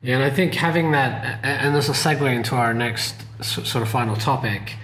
Yeah, and I think having that, and this will segue into our next sort of final topic,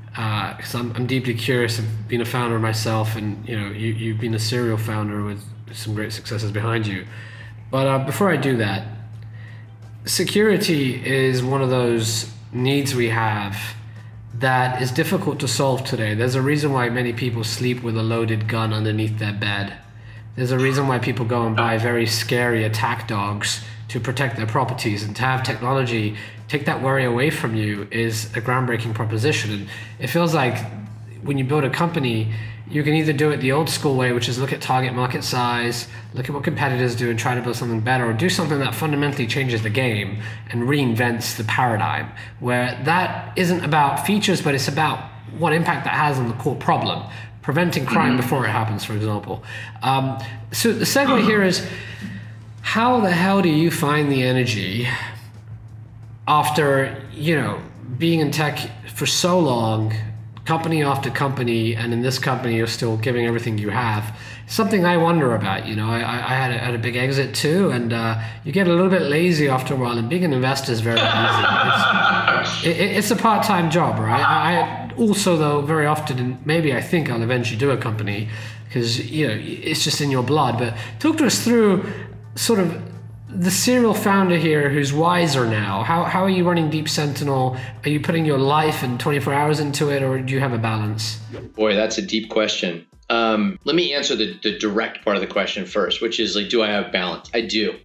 because I'm deeply curious. I've been a founder myself, and you've been a serial founder with some great successes behind you. But before I do that, security is one of those needs we have that is difficult to solve today. There's a reason why many people sleep with a loaded gun underneath their bed. There's a reason why people go and buy very scary attack dogs to protect their properties, and to have technology take that worry away from you is a groundbreaking proposition. And it feels like when you build a company, you can either do it the old school way, which is look at target market size, look at what competitors do and try to build something better, or do something that fundamentally changes the game and reinvents the paradigm, where that isn't about features, but it's about what impact that has on the core problem, preventing crime before it happens, for example. So the segue here is, how the hell do you find the energy after, being in tech for so long, company after company, and in this company you're still giving everything you have? Something I wonder about. I had a big exit too, and you get a little bit lazy after a while, and being an investor is very easy. It's a part-time job, right? I also, though, very often, and maybe I think I'll eventually do a company, because it's just in your blood. But talk to us through sort of the serial founder here who's wiser now. How are you running Deep Sentinel? Are you putting your life and 24 hours into it, or do you have a balance? Boy, that's a deep question. Let me answer the direct part of the question first, which is like, do I have balance? I do.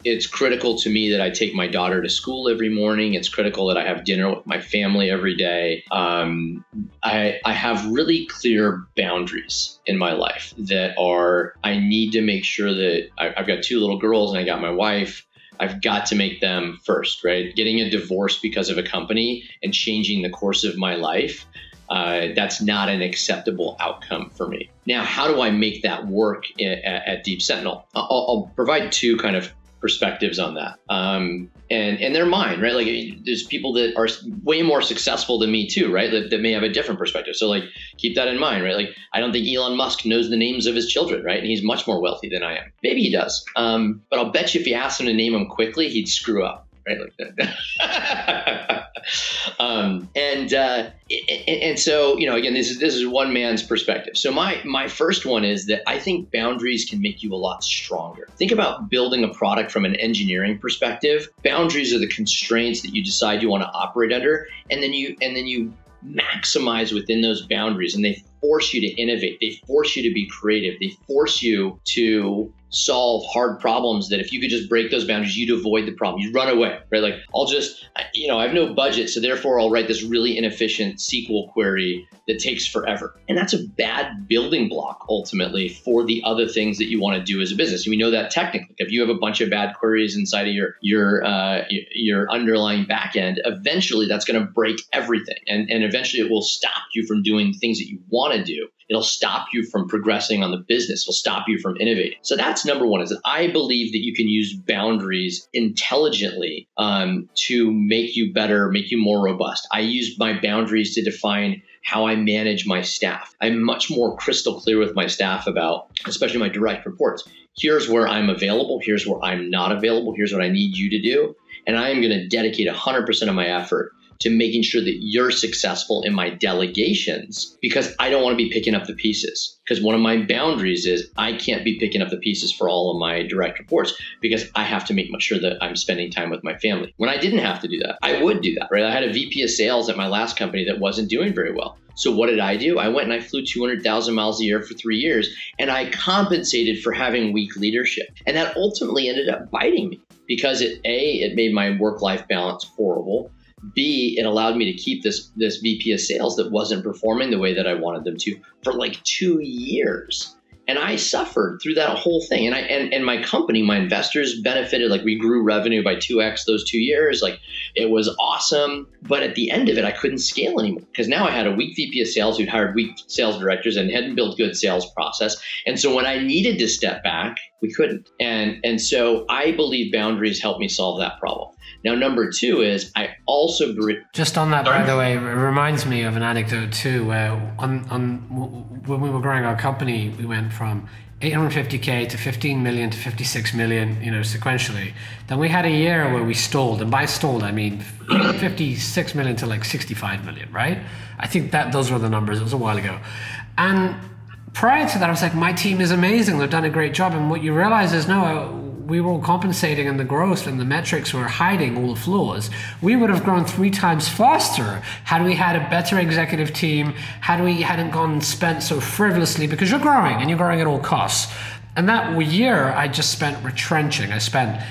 It's critical to me that I take my daughter to school every morning. It's critical that I have dinner with my family every day. I have really clear boundaries in my life that are, I need to make sure that I've got two little girls and I got my wife. I've got to make them first, right? Getting a divorce because of a company and changing the course of my life, that's not an acceptable outcome for me. Now, how do I make that work at Deep Sentinel? I'll provide two kind of perspectives on that. And they're mine, right? Like, there's people that are way more successful than me too, right? That may have a different perspective. So like, keep that in mind, right? Like, I don't think Elon Musk knows the names of his children, right? And he's much more wealthy than I am. Maybe he does. But I'll bet you if you asked him to name them quickly, he'd screw up, right? Like that. And so, again, this is one man's perspective. So my first one is that I think boundaries can make you a lot stronger. Think about building a product from an engineering perspective. Boundaries are the constraints that you decide you want to operate under, and then you maximize within those boundaries, and they force you to innovate. They force you to be creative. They force you to solve hard problems that if you could just break those boundaries, you'd avoid the problem. You'd run away, right? Like, I have no budget, so therefore I'll write this really inefficient SQL query that takes forever. And that's a bad building block ultimately for the other things that you want to do as a business. And we know that technically, if you have a bunch of bad queries inside of your underlying backend, eventually that's going to break everything. And eventually it will stop you from doing things that you want to do. It'll stop you from progressing on the business. It'll stop you from innovating. So that's number one, is that I believe that you can use boundaries intelligently to make you better, make you more robust. I use my boundaries to define how I manage my staff. I'm much more crystal clear with my staff about, especially my direct reports. Here's where I'm available. Here's where I'm not available. Here's what I need you to do. And I am going to dedicate 100% of my effort to making sure that you're successful in my delegations, because I don't want to be picking up the pieces. Because one of my boundaries is I can't be picking up the pieces for all of my direct reports, because I have to make sure that I'm spending time with my family. When I didn't have to do that, I would do that, right? I had a VP of sales at my last company that wasn't doing very well. So what did I do? I went and I flew 200,000 miles a year for 3 years, and I compensated for having weak leadership. And that ultimately ended up biting me, because it made my work-life balance horrible. B, it allowed me to keep this VP of sales that wasn't performing the way that I wanted them to for like 2 years. And I suffered through that whole thing. And my company, my investors benefited. Like, we grew revenue by 2x those 2 years. Like, it was awesome. But at the end of it, I couldn't scale anymore, because now I had a weak VP of sales who'd hired weak sales directors and hadn't built good sales process. And so when I needed to step back, we couldn't. And so I believe boundaries help me solve that problem. Now, number two is I also just on that, by the way, it reminds me of an anecdote too, where when we were growing our company, we went from 850K to 15 million to 56 million, sequentially. Then we had a year where we stalled, and by stalled I mean 56 million to like 65 million, right? I think that those were the numbers. It was a while ago. And prior to that, I was like, my team is amazing. They've done a great job. And what you realize is, no, we were all compensating, and the growth and the metrics were hiding all the flaws. We would have grown 3 times faster had we had a better executive team, had we hadn't gone and spent so frivolously, because you're growing and you're growing at all costs. And that year I just spent retrenching. I spent,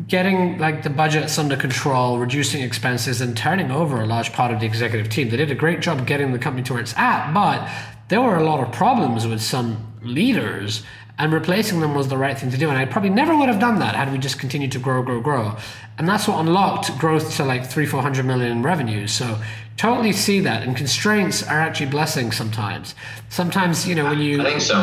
getting like the budgets under control, reducing expenses, and turning over a large part of the executive team. They did a great job getting the company to where it's at, but there were a lot of problems with some leaders, and replacing them was the right thing to do. And I probably never would have done that had we just continued to grow. And that's what unlocked growth to like 300-400 million in revenues. So totally see that. And constraints are actually blessings sometimes. Sometimes, when you, I think so.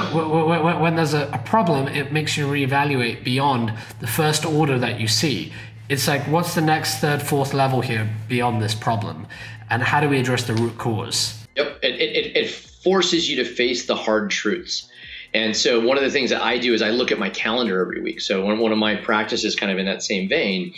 When there's a problem, it makes you reevaluate beyond the first order that you see. It's like, what's the next, third, fourth level here beyond this problem? And how do we address the root cause? Yep. It forces you to face the hard truths. And so one of the things that I do is I look at my calendar every week. So one of my practices kind of in that same vein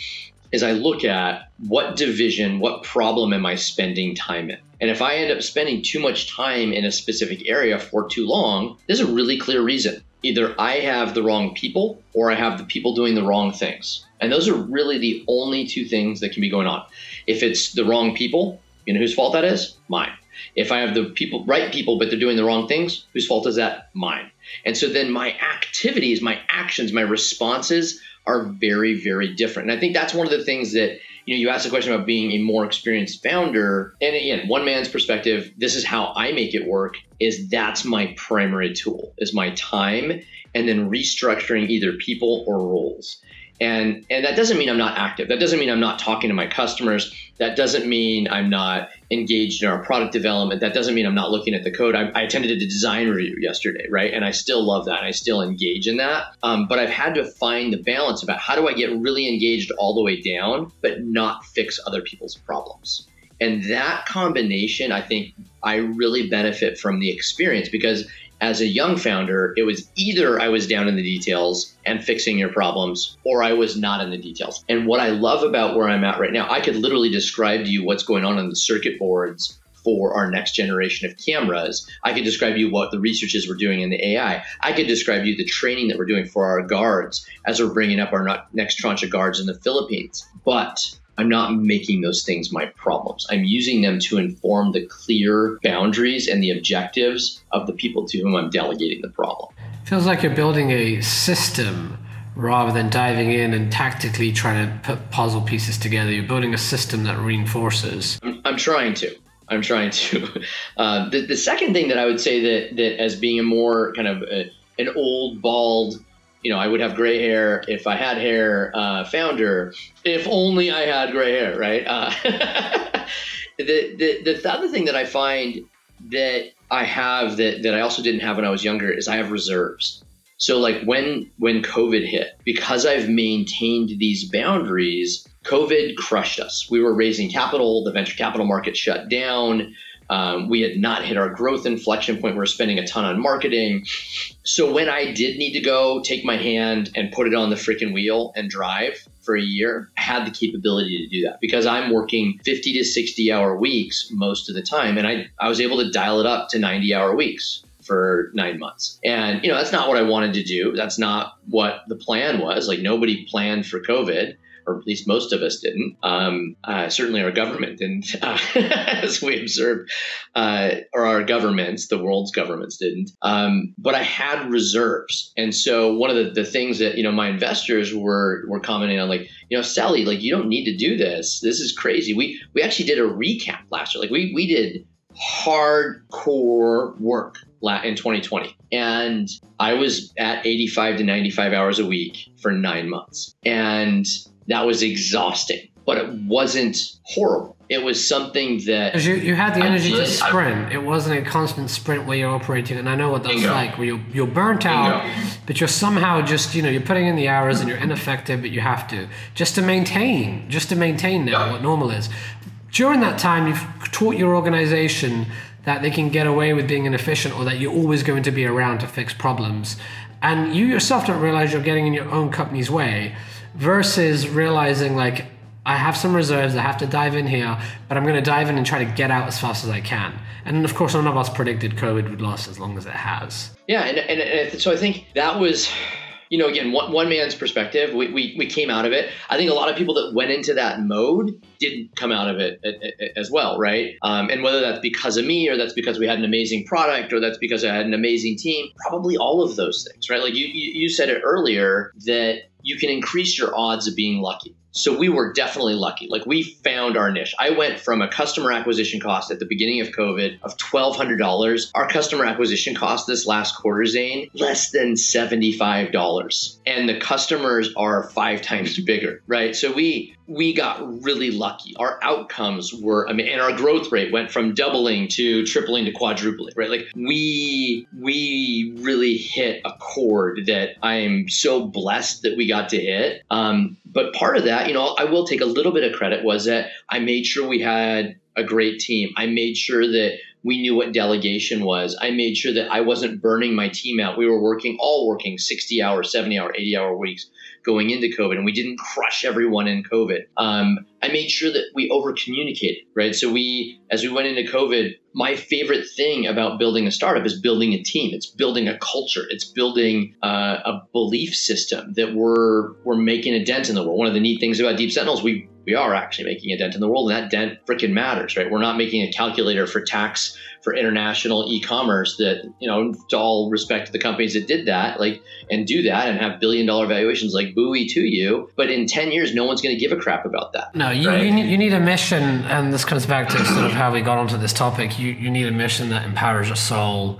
is I look at what division, what problem am I spending time in? And if I end up spending too much time in a specific area for too long, there's a really clear reason. Either I have the wrong people or I have the people doing the wrong things. And those are really the only 2 things that can be going on. If it's the wrong people, you know whose fault that is? Mine. If I have the right people, but they're doing the wrong things, whose fault is that? Mine. And so then my activities, my actions, my responses are very, very different. And I think that's one of the things that, you asked the question about being a more experienced founder. And again, one man's perspective, this is how I make it work, is that's my primary tool, is my time, and then restructuring either people or roles. And that doesn't mean I'm not active. That doesn't mean I'm not talking to my customers. That doesn't mean I'm not engaged in our product development. That doesn't mean I'm not looking at the code. I attended a design review yesterday, right? And I still love that. I still engage in that. But I've had to find the balance about how do I get really engaged all the way down, but not fix other people's problems. And that combination, I think I really benefit from the experience, because as a young founder, it was either I was down in the details and fixing your problems, or I was not in the details. And what I love about where I'm at right now, I could literally describe to you what's going on the circuit boards for our next generation of cameras. I could describe to you what the researchers we're doing in the AI. I could describe to you the training that we're doing for our guards as we're bringing up our next tranche of guards in the Philippines. But I'm not making those things my problems. I'm using them to inform the clear boundaries and the objectives of the people to whom I'm delegating the problem. Feels like you're building a system rather than diving in and tactically trying to put puzzle pieces together. You're building a system that reinforces. I'm trying to. The second thing that I would say that as being a more kind of an old, bald, I would have gray hair if I had hair, founder, if only I had gray hair, right? The other thing that I find that I have that I also didn't have when I was younger is I have reserves. So like when COVID hit, because I've maintained these boundaries, COVID crushed us. We were raising capital, the venture capital market shut down. We had not hit our growth inflection point. We were spending a ton on marketing. So when I did need to go take my hand and put it on the freaking wheel and drive for a year, I had the capability to do that because I'm working 50 to 60 hour weeks most of the time. And I was able to dial it up to 90-hour weeks for 9 months. And, that's not what I wanted to do. That's not what the plan was. Like nobody planned for COVID, or at least most of us didn't. Certainly our government didn't, as we observed, or our governments, the world's governments didn't. But I had reserves. And so one of the things that, my investors were commenting on, like, Sally, like, you don't need to do this. This is crazy. We actually did a recap last year. Like we did hardcore work in 2020. And I was at 85 to 95 hours a week for 9 months. And that was exhausting, but it wasn't horrible. It was something that you had the energy to sprint. It wasn't a constant sprint where you're operating, and I know what that's like, where you're burnt out, but you're somehow just, you're putting in the hours and you're ineffective, but you have to just to maintain now what normal is. During that time, you've taught your organization that they can get away with being inefficient, or that you're always going to be around to fix problems. And you yourself don't realize you're getting in your own company's way, versus realizing like, I have some reserves, I have to dive in here, but I'm going to dive in and try to get out as fast as I can. And of course, none of us predicted COVID would last as long as it has. Yeah, and so I think that was, again, one man's perspective. We came out of it. I think a lot of people that went into that mode didn't come out of it as well, right? And whether that's because of me, or that's because we had an amazing product, or that's because I had an amazing team, probably all of those things, right? Like you said it earlier, that you can increase your odds of being lucky. So we were definitely lucky. Like, we found our niche. I went from a customer acquisition cost at the beginning of COVID of $1,200. Our customer acquisition cost this last quarter, Zain, less than $75. And the customers are 5 times bigger, right? So we got really lucky. Our outcomes were, and our growth rate went from doubling to tripling to quadrupling, right? Like, we really hit a chord that I am so blessed that we got to hit. But part of that, I will take a little bit of credit, was that I made sure we had a great team. I made sure that we knew what delegation was. I made sure that I wasn't burning my team out. We were all working 60 hour, 70 hour, 80 hour weeks going into COVID, and we didn't crush everyone in COVID. I made sure that we over communicated, right? So as we went into COVID, my favorite thing about building a startup is building a team. It's building a culture. It's building a belief system that we're making a dent in the world. One of the neat things about Deep Sentinels, we are actually making a dent in the world, and that dent freaking matters, right? We're not making a calculator for tax for international e-commerce that, to all respect to the companies that did that, and do that and have billion-dollar valuations, like buoy to you. But in 10 years, no one's going to give a crap about that. No, you need a mission, and this comes back to sort of how we got onto this topic. You need a mission that empowers your soul,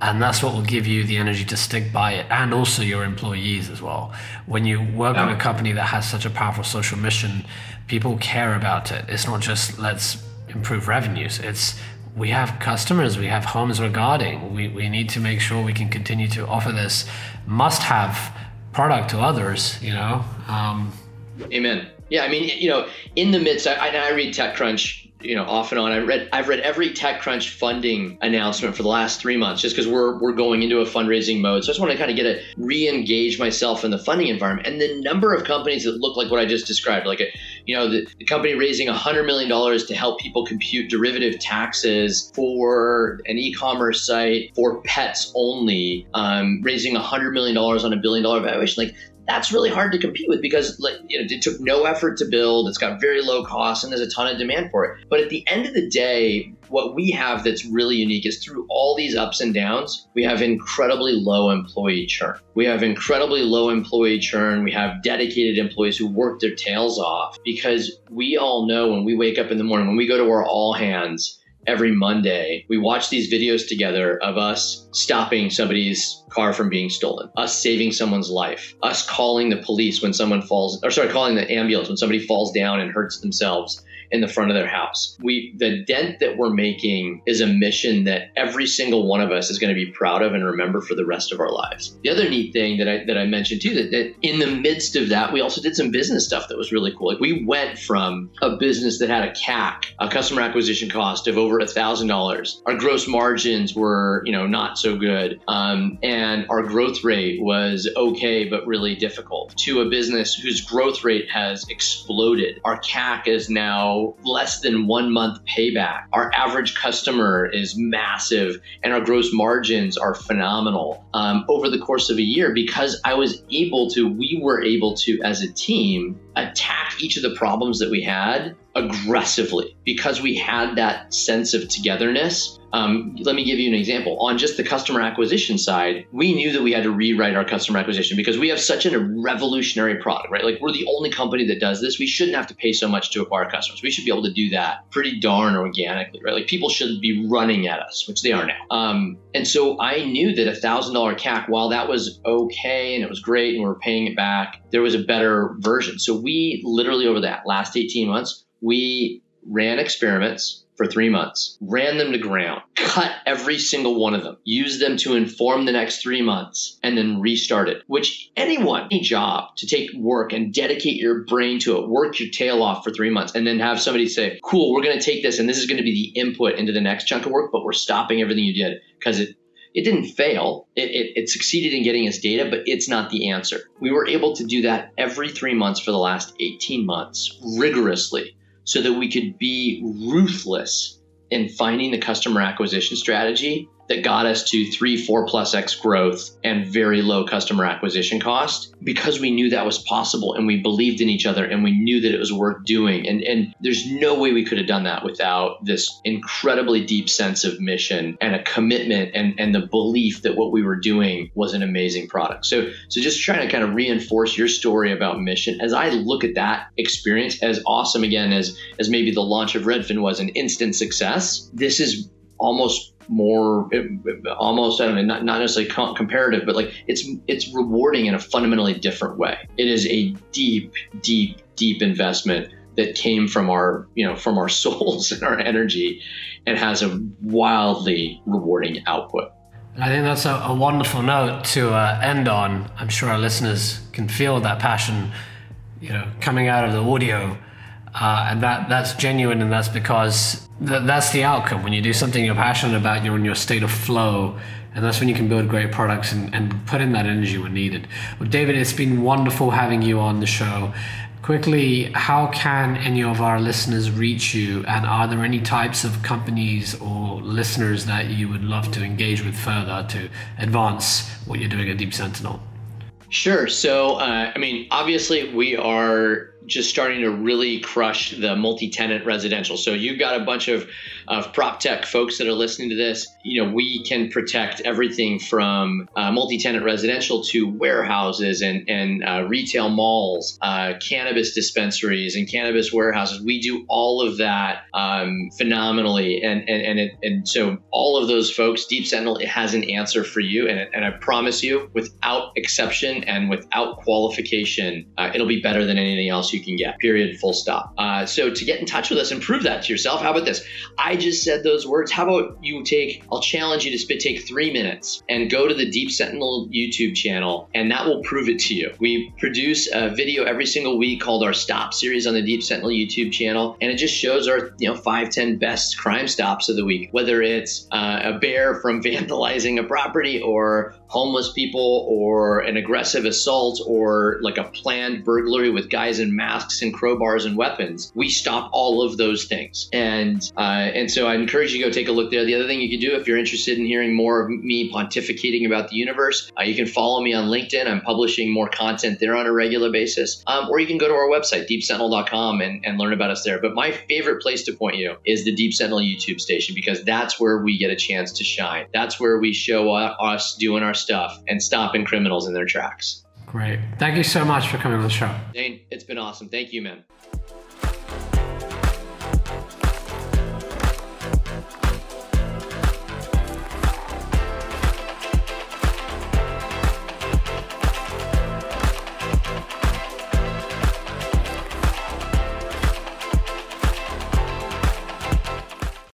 and that's what will give you the energy to stick by it, and also your employees as well. When you work in a company that has such a powerful social mission, people care about it. It's not just let's improve revenues. It's we have customers, we have homes we're guarding. We need to make sure we can continue to offer this must-have product to others, Amen. Yeah, in the midst, I read TechCrunch, off and on. I've read every TechCrunch funding announcement for the last 3 months, just because we're going into a fundraising mode. So I just want to kind of re-engage myself in the funding environment. And the number of companies that look like what I just described, like the company raising $100 million to help people compute derivative taxes for an e-commerce site for pets only, raising $100 million on $1 billion valuation, that's really hard to compete with, because it took no effort to build. It's got very low cost, and there's a ton of demand for it. But at the end of the day, what we have that's really unique is, through all these ups and downs, we have incredibly low employee churn. We have dedicated employees who work their tails off, because we all know when we wake up in the morning, when we go to our all hands every Monday, we watch these videos together of us stopping somebody's car from being stolen, us saving someone's life, us calling the police when someone calling the ambulance when somebody falls down and hurts themselves in the front of their house. The dent that we're making is a mission that every single one of us is going to be proud of and remember for the rest of our lives. The other neat thing that I mentioned too, that in the midst of that, we also did some business stuff that was really cool. We went from a business that had a CAC, a customer acquisition cost of over $1,000. Our gross margins were, not so good. And our growth rate was okay, but really difficult, to a business whose growth rate has exploded. Our CAC is now less than 1 month payback. Our average customer is massive, and our gross margins are phenomenal over the course of a year, because we were able to, as a team, attack each of the problems that we had aggressively, because we had that sense of togetherness. Let me give you an example. On just the customer acquisition side, we knew that we had to rewrite our customer acquisition, because we have such a revolutionary product, right? We're the only company that does this. We shouldn't have to pay so much to acquire customers. We should be able to do that pretty darn organically, right? People should be running at us, which they are now. And so I knew that $1,000 CAC, while that was okay and it was great and we were paying it back, there was a better version. So we literally, over that last 18 months, we ran experiments. for 3 months, ran them to ground, cut every single one of them, used them to inform the next 3 months, and then restarted, which anyone, any job to take work and dedicate your brain to it, work your tail off for 3 months, and then have somebody say, cool, we're going to take this and this is going to be the input into the next chunk of work, but we're stopping everything you did because it didn't fail. It succeeded in getting us data, but it's not the answer. We were able to do that every 3 months for the last 18 months rigorously so that we could be ruthless in finding the customer acquisition strategy that got us to 3-4+X growth and very low customer acquisition cost, because we knew that was possible and we believed in each other and we knew that it was worth doing. And there's no way we could have done that without this incredibly deep sense of mission and a commitment and the belief that what we were doing was an amazing product. So just trying to kind of reinforce your story about mission, as I look at that experience, as awesome again as maybe the launch of Redfin was an instant success, this is almost more, I don't know, not necessarily comparative, but like it's rewarding in a fundamentally different way. It is a deep investment that came from our souls and our energy, and has a wildly rewarding output. I think that's a wonderful note to end on. I'm sure our listeners can feel that passion, coming out of the audio. And that's genuine, and that's because that's the outcome. When you do something you're passionate about, you're in your state of flow, and that's when you can build great products and put in that energy when needed. Well, David, it's been wonderful having you on the show. Quickly, how can any of our listeners reach you, and are there any types of companies or listeners that you would love to engage with further to advance what you're doing at Deep Sentinel? Sure. So, obviously we are just starting to really crush the multi-tenant residential. So you've got a bunch of PropTech folks that are listening to this. We can protect everything from multi-tenant residential to warehouses and retail malls, cannabis dispensaries and cannabis warehouses. We do all of that phenomenally. And so all of those folks, Deep Sentinel has an answer for you. And I promise you, without exception and without qualification, it'll be better than anything else you can get, period, full stop. So to get in touch with us and prove that to yourself, how about this? I just said those words. How about I'll challenge you to take 3 minutes and go to the Deep Sentinel YouTube channel, and that will prove it to you. We produce a video every single week called our Stop series on the Deep Sentinel YouTube channel, and it just shows our 5-10 best crime stops of the week, whether it's a bear from vandalizing a property, or homeless people, or an aggressive assault, or like a planned burglary with guys in masks and crowbars and weapons. We stop all of those things. And so I encourage you to go take a look there. The other thing you can do, if you're interested in hearing more of me pontificating about the universe, you can follow me on LinkedIn. I'm publishing more content there on a regular basis. Or you can go to our website, deepsentinel.com, and learn about us there. But my favorite place to point you is the Deep Sentinel YouTube station, because that's where we get a chance to shine. That's where we show us doing our stuff and stopping criminals in their tracks. Great. Thank you so much for coming on the show. Zain, it's been awesome. Thank you, man.